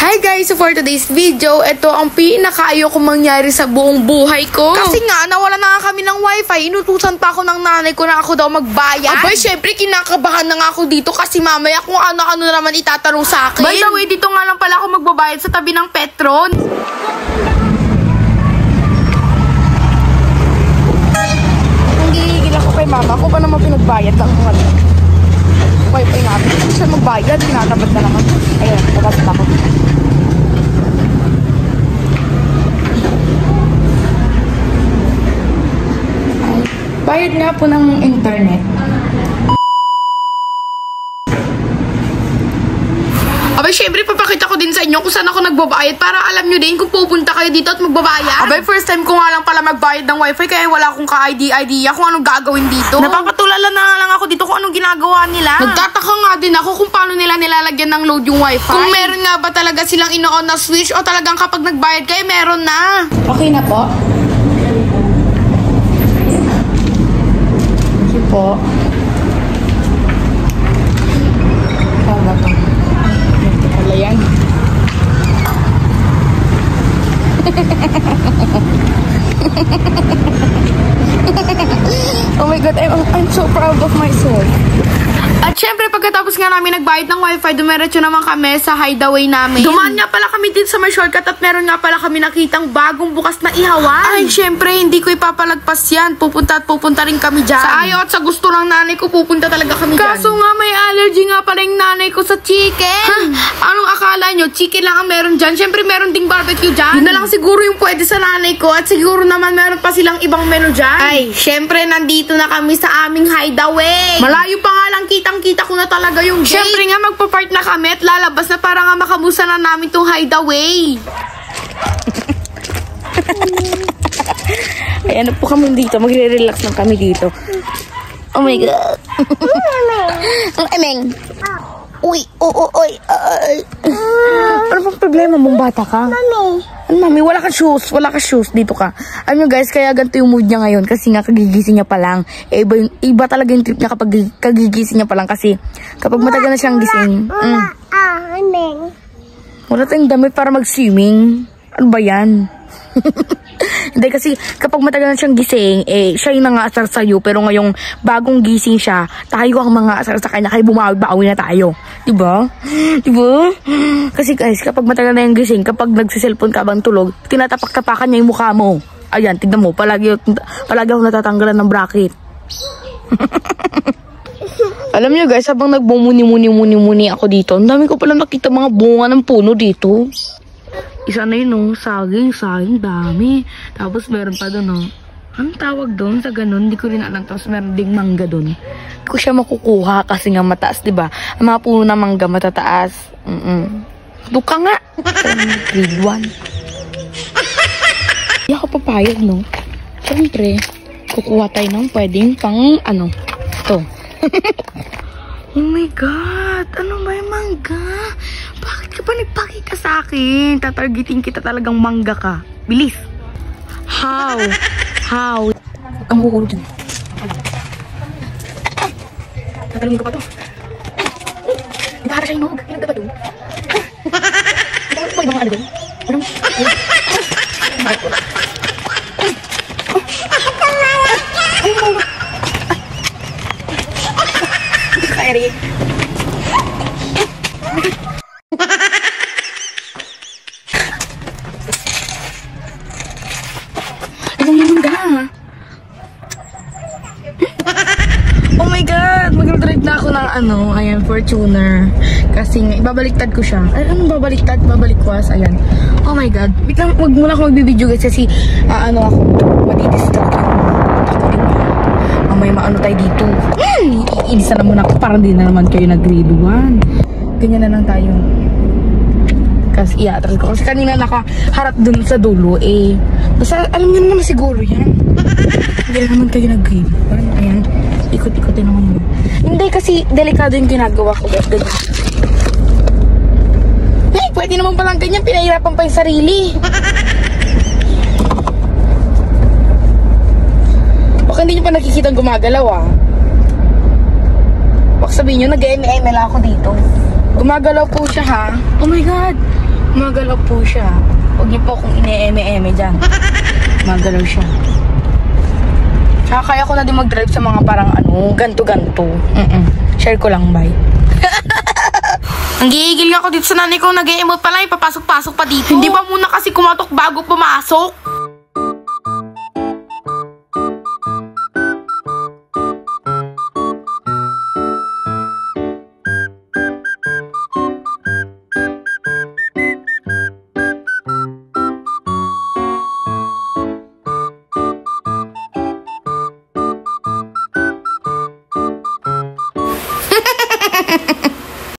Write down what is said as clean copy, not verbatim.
Hi guys! So for today's video, ito ang pinaka-ayoko mangyari sa buong buhay ko. Kasi nga, nawala na nga kami ng wifi. Inutusan pa ako ng nanay ko na ako daw magbayad. Abay, syempre, kinakabahan na nga ako dito kasi mamaya kung ano-ano na naman itatanong sa akin. By the way, dito nga lang pala ako magbabayad sa tabi ng Petron. Ang gigigil ako kay mama. Ako pa naman pinagbayad lang ako. Wifi namin. Kasi siya magbayad, tinatabad na naman. Ayun, labas na ako. Bayad nga po ng internet. Abay, syempre, papakita ko din sa inyo kung saan ako nagbabayad para alam nyo din kung pupunta kayo dito at magbabayad. Abay, first time ko nga lang pala magbayad ng wifi kaya wala akong ka-idea kung anong gagawin dito. Napapatulala na lang ako dito kung anong ginagawa nila. Nagtataka nga din ako kung paano nila nilalagyan ng load yung wifi. Kung meron nga ba talaga silang ino-on na switch o talagang kapag nagbayad kayo, meron na. Okay na po. Thank you po. Yan. Oh my God, I'm so proud of myself. At syempre, pagkatapos nga namin nagbayad ng wifi, dumiretso naman kami sa hideaway namin. Dumaan nga pala kami dito sa may shortcut at meron nga pala kami nakitang bagong bukas na ihawan. Ay, syempre, hindi ko ipapalagpas yan. Pupunta rin kami dyan. Sa ayaw at sa gusto ng nanay ko, pupunta talaga kami dyan. Kaso nga, may allergy nga pala yung nanay ko sa chicken. Anong akala nyo? Chicken lang ang meron dyan? Syempre, meron ding barbecue dyan. Yun na lang siguro yung pwede sa nanay ko at siguro naman meron pa silang ibang menu dyan. Ay, syempre, nandito na kami sa aming hideaway. Malayo pa nga lang kita ko na talaga yung gate. Siyempre nga, magpa-park na kami at lalabas na para nga makabusa na namin itong hideaway. Ay, ano po kami dito? Magre-relax lang kami dito. Oh my God. Ang emeng. Uy, uy. Ano bang problema mong bata ka? Mami. Mami, wala ka shoes. Dito ka. Ano guys, kaya ganito yung mood niya ngayon kasi nga kagigising niya pa lang. Iba talaga yung trip niya kapag kagigising niya pa lang kasi kapag matagal na siyang gising. Wala tayong damit para mag-swimming. Ano ba yan? Hindi kasi kapag matagal na siyang gising, siya yung nangaasar sa'yo. Pero ngayong bagong gising siya, tayo ang mga asar sa kanya. Kaya bumawi na tayo. Diba? Kasi guys, kapag matagal na yung gising, kapag nagsiselfon ka bang tulog, tinatapak-tapakan niya yung mukha mo. Ayan, tignan mo. Palagi ako natatanggalan ng bracket. Alam niyo guys, habang nagbumuni-muni ako dito, ang dami ko pala nakita mga bunga ng puno dito. Isa na yun, no? Saging, dami. Tapos meron pa doon, no? Anong tawag doon sa ganun? Hindi ko rin alam. Tapos meron ding mangga doon. Hindi ko siya makukuha kasi nga mataas, diba? Ang mga puno ng mangga matataas. Duka nga! Grade 1. Hindi ako papayag, no? Siyempre, kukuha tayo ng pwedeng pang, ito. Oh my God! Ano ba yung mangga? Bakit ka pa nagpakita sa akin? Tatargeting kita talagang mangga ka. Bilis! How? Ang kukulog dyan. Tatalungin ko pa to. Bahara siya yung nog. Pinagda ba doon? May mga ano doon? Eric. Oh my God! Mag-drive na ako ng ayan, Fortuner. Kasi nga, ibabaliktad ko siya. Ay, anong babaliktad? Babalikwas, ayan. Oh my God. Wait lang, wag muna ako magbibideo guys kasi, ako, madidistract ako. May maano tayo dito. Iisa na muna ako para din na naman kayo nag-grade 1. Ganyan na lang tayo. Kasi iatras ko. Kasi kanina nakaharap dun sa dulo. Basta alam nyo naman siguro yan. Hindi na naman kayo nag-grade 1. Ayan. Ikot-ikotin naman yun. Hindi kasi delikado yung ginagawa ko. Ganyan. Pwede naman palang ganyan. Pinahirapan pa yung sarili. Baka hindi nyo pa nakikita gumagalaw Baka sabihin nyo, nag-ML ako dito. Gumagalaw po siya ha. Oh my God! gumagalaw po siya. Huwag niyo po akong ine-eme-eme dyan. Magalaw siya. Tsaka kaya ko na din mag-drive sa mga parang ganto-ganto. Share ko lang, bye. Ang giigil nga ako dito sa nanay ko, nag-e-emote pala, ipapasok-pasok pa dito. Hindi ba muna kasi kumatok bago pumasok?